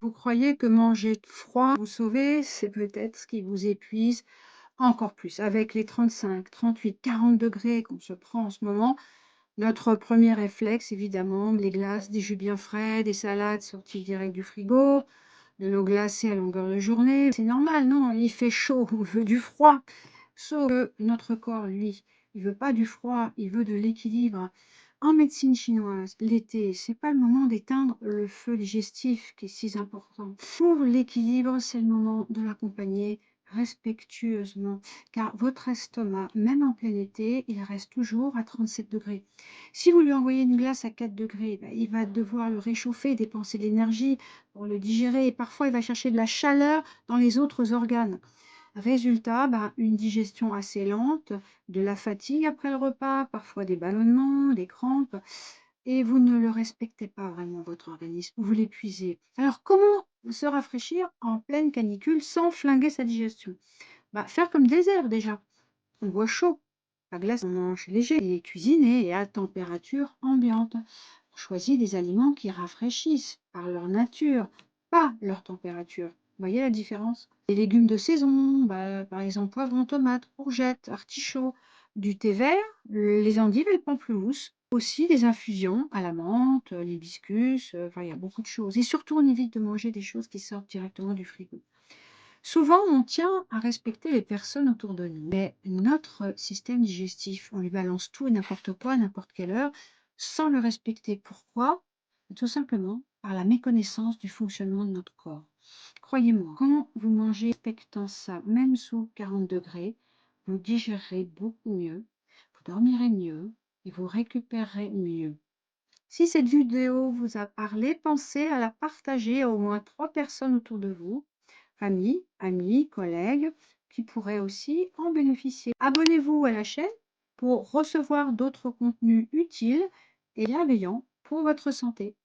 Vous croyez que manger froid vous sauver, c'est peut-être ce qui vous épuise encore plus. Avec les 35, 38, 40 degrés qu'on se prend en ce moment, notre premier réflexe, évidemment, les glaces, des jus bien frais, des salades sorties direct du frigo, de l'eau glacée à longueur de journée. C'est normal, non? Il fait chaud, on veut du froid. Sauf que notre corps, lui, il veut pas du froid, il veut de l'équilibre. En médecine chinoise, l'été, c'est pas le moment d'éteindre le feu digestif qui est si important. Pour l'équilibre, c'est le moment de l'accompagner respectueusement, car votre estomac, même en plein été, il reste toujours à 37 degrés. Si vous lui envoyez une glace à 4 degrés, ben, il va devoir le réchauffer, dépenser de l'énergie pour le digérer, et parfois il va chercher de la chaleur dans les autres organes. Résultat, ben, une digestion assez lente, de la fatigue après le repas, parfois des ballonnements, des crampes, et vous ne le respectez pas vraiment, votre organisme, vous l'épuisez. Alors, comment se rafraîchir en pleine canicule sans flinguer sa digestion? Bah, faire comme des herbes déjà. On boit chaud, la glace, on mange léger et cuisiné et à température ambiante. On choisit des aliments qui rafraîchissent par leur nature, pas leur température. Vous voyez la différence? Les légumes de saison, bah, par exemple poivrons, tomates, courgettes, artichauts, du thé vert, les endives et le pamplemousse. Aussi des infusions à la menthe, l'hibiscus, enfin il y a beaucoup de choses. Et surtout, on évite de manger des choses qui sortent directement du frigo. Souvent, on tient à respecter les personnes autour de nous, mais notre système digestif, on lui balance tout et n'importe quoi à n'importe quelle heure, sans le respecter. Pourquoi? Tout simplement par la méconnaissance du fonctionnement de notre corps. Croyez-moi, quand vous mangez respectant ça, même sous 40 degrés, vous digérerez beaucoup mieux, vous dormirez mieux et vous récupérerez mieux. Si cette vidéo vous a parlé, pensez à la partager à au moins 3 personnes autour de vous, famille, amis, collègues, qui pourraient aussi en bénéficier. Abonnez-vous à la chaîne pour recevoir d'autres contenus utiles et bienveillants pour votre santé.